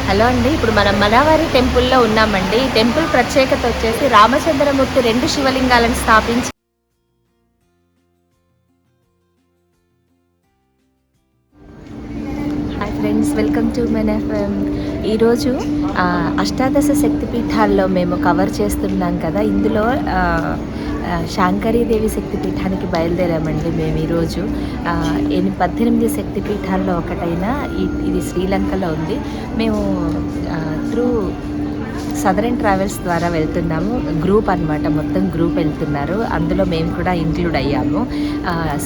Hello అండి, ఇప్పుడు మనం మనావారి టెంపుల్లో ఉన్నామండి. ఈ టెంపుల్ ప్రత్యేకత వచ్చేసి రామచంద్రమూర్తి 2 శివలింగాలను స్థాపించి hi friends, welcome to men FM. ఈరోజు అష్టాదశ శక్తిపీఠాల్లో మేము కవర్ చేస్తున్నాం కదా. ఇందులో శాంకరీదేవి శక్తిపీఠానికి బయలుదేరామండి మేము ఈరోజు. 18 శక్తిపీఠాల్లో ఒకటైన ఇది శ్రీలంకలో ఉంది. మేము త్రూ సదరన్ ట్రావెల్స్ ద్వారా వెళ్తున్నాము. గ్రూప్ అనమాట, మొత్తం గ్రూప్ వెళ్తున్నారు. అందులో మేము కూడా ఇంక్లూడ్ అయ్యాము.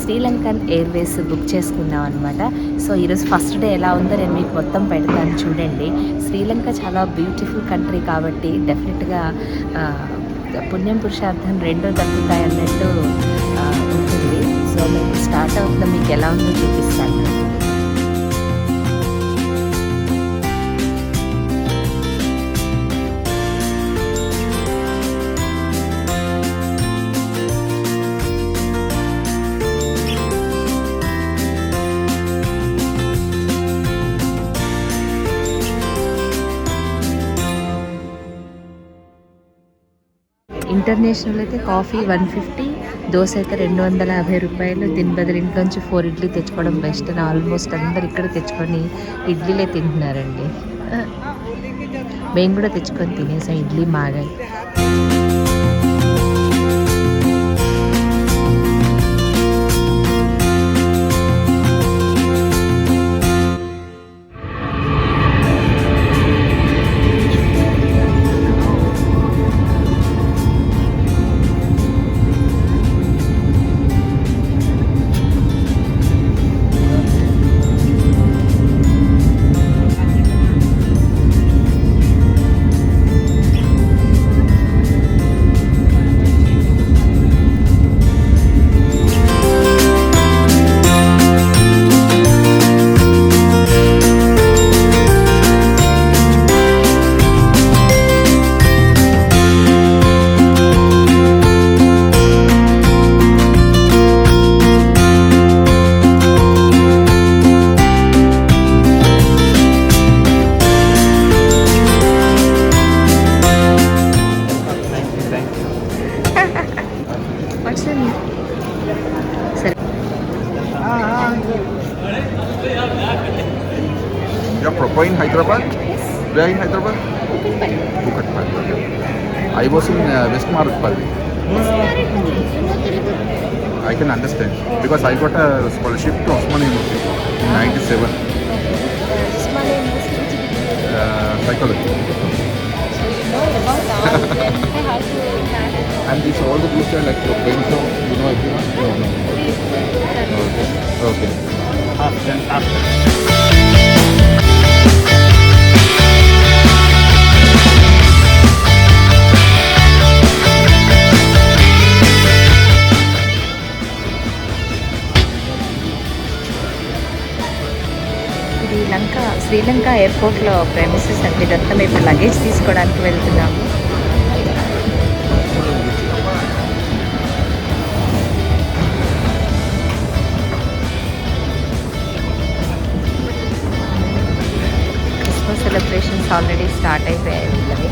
శ్రీలంకన్ ఎయిర్వేస్ బుక్ చేసుకున్నాం అనమాట. సో ఈరోజు ఫస్ట్ డే ఎలా ఉందో నేను మీకు మొత్తం పెడతాను, చూడండి. శ్రీలంక చాలా బ్యూటిఫుల్ కంట్రీ కాబట్టి డెఫినెట్గా పుణ్యం పురుషార్థం రెండో దక్కుతాయి అన్నట్టు ఉంటుంది. సో మేము స్టార్ట్ అవుతుందో మీకు ఎలా ఉందో చూపిస్తాను. ఇంటర్నేషనల్ అయితే కాఫీ 150, దోశ అయితే 250 రూపాయలు. దీని బదులు ఇంట్లోంచి 4 ఇడ్లీ తెచ్చుకోవడం బెస్ట్ అని ఆల్మోస్ట్ అందరు ఇక్కడ తెచ్చుకొని ఇడ్లీలే తింటున్నారండి. మేము కూడా తెచ్చుకొని తినేసాం idli మాగాయి. You're proper in Hyderabad? Yes. Where in Hyderabad? Kukatpalli. Okay. I was in West Marupalli. I can understand because I got a scholarship to Osman University in '97. Psychology. And these all the books are like your friends, so you know everyone? No. Okay. After. Sri Lanka ఎయిర్పోర్ట్లో premises అండి. ఇదంతా మేము ఇప్పుడు luggage తీసుకోవడానికి వెళ్తున్నాము. Christmas celebrations already start అయిపోయాయి వీళ్ళవి.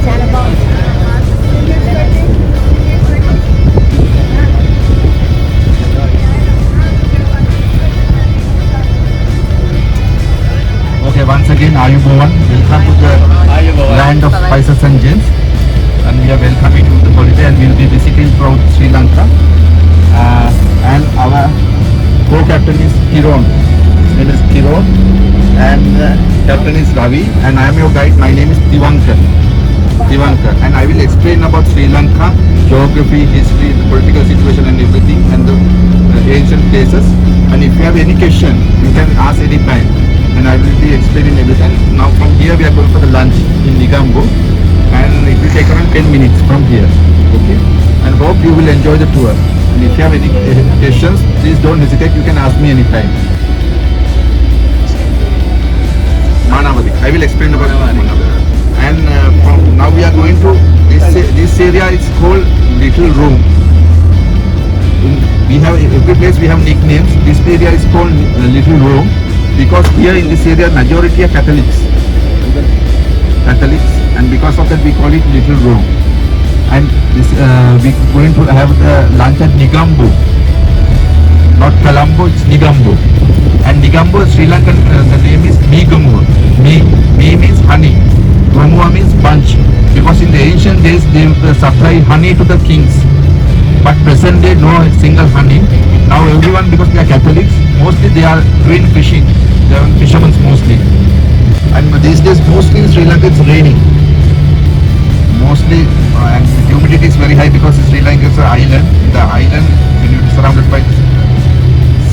చాలా బాగుంది. Okay, once again, Ayubowan. Welcome to the land of spices and gems. And we are welcoming you to the holiday, and we will be visiting throughout Sri Lanka. And our co-captain is Kiron. His name is Kiron. And captain is Ravi. And I am your guide. My name is Divankar. And I will explain about Sri Lanka, geography, history, the political situation and everything, and the ancient places. And if you have any question, you can ask any time. And I will be explaining everything. Now from here we are going for the lunch in Nigambo. And it will take around 10 minutes from here. Okay. And hope you will enjoy the tour. And if you have any questions, please don't hesitate. You can ask me anytime. Manavadi. I will explain about Manavadi. And now we are going to this area. Is called Little Rome. We have every place we have nicknames. This area is called Little Rome because here in this area majority are Catholics, and because of that we call it Little Rome. And this we going to have the lunch at Negombo, not Colombo, it's Negombo. And Negombo, Sri Lankan, the name is Negombo. Me means honey, Gomua means bunch, because in the ancient days they supply honey to the kings, but present day no single honey. Now everyone, because they are Catholics, mostly they are doing fishing, they are fishermen mostly. And these days mostly in Sri Lanka it's raining. Mostly and humidity is very high because Sri Lanka is an island. The island, when you are surrounded by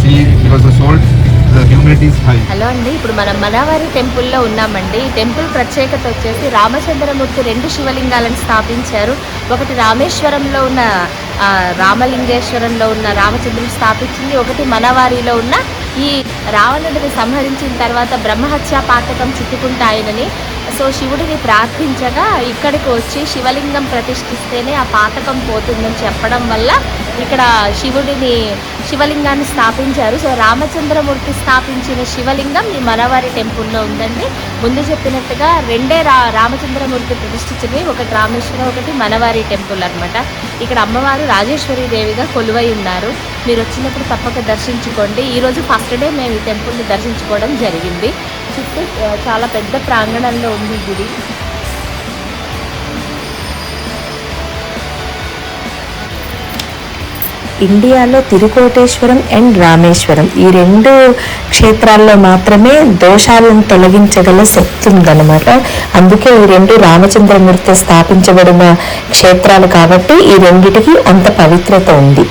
sea, because the salt, the humidity is high. Hello అండి, ఇప్పుడు మనం మనవారి టెంపుల్లో ఉన్నామండి. ఈ temple ప్రత్యేకత వచ్చేసి రామచంద్రమూర్తి 2 శివలింగాలను స్థాపించారు. ఒకటి రామేశ్వరంలో ఉన్న రామలింగేశ్వరంలో ఉన్న రామచంద్రుడు స్థాపించింది, ఒకటి మనవారిలో ఉన్న ఈ రావణుడిని సంహరించిన తర్వాత బ్రహ్మహత్యా పాతకం చుట్టుకుంటాయనని సో శివుడిని ప్రార్థించగా ఇక్కడికి వచ్చి శివలింగం ప్రతిష్ఠిస్తేనే ఆ పాతకం పోతుందని చెప్పడం వల్ల ఇక్కడ శివలింగాన్ని స్థాపించారు. సో రామచంద్రమూర్తి స్థాపించిన శివలింగం ఈ మనవారి టెంపుల్లో ఉందండి. ముందు చెప్పినట్టుగా రెండే రామచంద్రమూర్తి ప్రతిష్ఠించినవి, ఒకటి రామేశ్వరం, ఒకటి మనవారి టెంపుల్ అన్నమాట. ఇక్కడ అమ్మవారు రాజేశ్వరి దేవిగా కొలువై ఉన్నారు. మీరు వచ్చినప్పుడు తప్పక దర్శించుకోండి. ఈరోజు ఫస్ట్ డే మేము ఈ టెంపుల్ని దర్శించుకోవడం జరిగింది. చుట్టూ చాలా పెద్ద ప్రాంగణంలో ఉంది గుడి. ఇండియాలో తిరుకోటేశ్వరం అండ్ రామేశ్వరం ఈ 2 క్షేత్రాల్లో మాత్రమే దోషాలను తొలగించగల శక్తి ఉందన్నమాట. అందుకే ఈ 2 రామచంద్రమూర్తి స్థాపించబడిన క్షేత్రాలు కాబట్టి ఈ రెండిటికి అంత పవిత్రత ఉంది.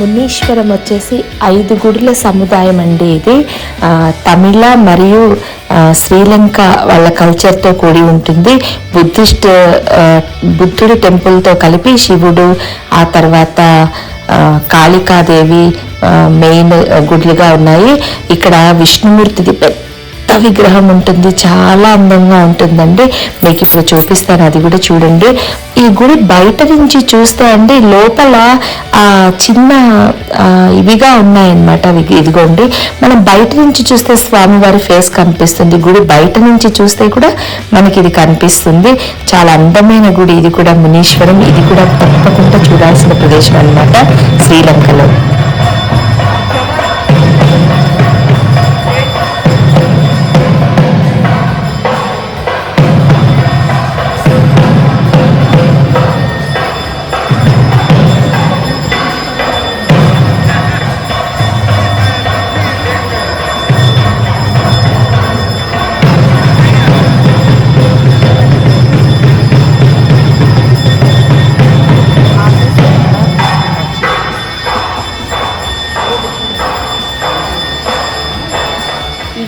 మునీశ్వరం వచ్చేసి 5 గుడుల సముదాయం అండి. ఇది తమిళ మరియు శ్రీలంక వాళ్ళ కల్చర్తో కూడి ఉంటుంది. బుద్ధుడి టెంపుల్తో కలిపి శివుడు, ఆ తర్వాత కాళికాదేవి మెయిన్ గుడులుగా ఉన్నాయి. ఇక్కడ విష్ణుమూర్తిది పెద్ద విగ్రహం ఉంటుంది, చాలా అందంగా ఉంటుందండి. మీకు ఇప్పుడు చూపిస్తాను, అది కూడా చూడండి. ఈ గుడి బయట నుంచి చూస్తే అండి లోపల చిన్న ఇవిగా ఉన్నాయన్నమాట. ఇదిగోండి, మనం బయట నుంచి చూస్తే స్వామివారి ఫేస్ కనిపిస్తుంది, గుడి బయట నుంచి చూస్తే కూడా మనకి ఇది కనిపిస్తుంది. చాలా అందమైన గుడి ఇది కూడా, మునీశ్వరం. ఇది కూడా తప్పకుండా చూడాల్సిన ప్రదేశం అన్నమాట శ్రీలంకలో.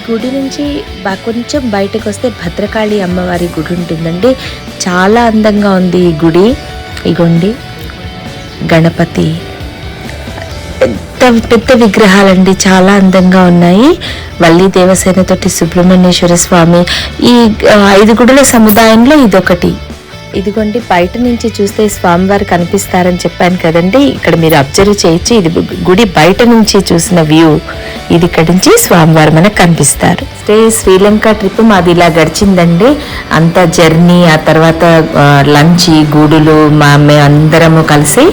గుడి నుంచి కొంచెం బయటకు వస్తే భద్రకాళి అమ్మవారి గుడి ఉంటుందండి. చాలా అందంగా ఉంది ఈ గుడి. ఇగోండి గణపతి, పెద్ద విగ్రహాలండి, చాలా అందంగా ఉన్నాయి. వల్లి దేవసేనతోటి సుబ్రహ్మణ్యేశ్వర స్వామి. ఈ 5 గుడుల సముదాయంలో ఇదొకటి. ఇదిగోండి బయట నుంచి చూస్తే స్వామివారు కనిపిస్తారని చెప్పాను కదండి. ఇక్కడ మీరు అబ్జర్వ్ చేయొచ్చు, ఇది గుడి బయట నుంచి చూసిన వ్యూ. ఇది ఇక్కడి నుంచి స్వామివారు మనకు కనిపిస్తారు. శ్రీలంక ట్రిప్ మాది ఇలా గడిచిందండి. అంత జర్నీ, ఆ తర్వాత లంచ్, గూడులు, మేము అందరము కలిసి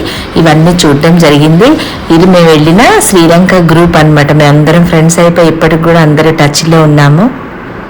ఇవన్నీ చూడడం జరిగింది. ఇది మేము వెళ్ళిన శ్రీలంక గ్రూప్ అన్నమాట. మేము అందరం ఫ్రెండ్స్ అయిపోయి ఇప్పటికి కూడా అందరూ టచ్లో ఉన్నాము.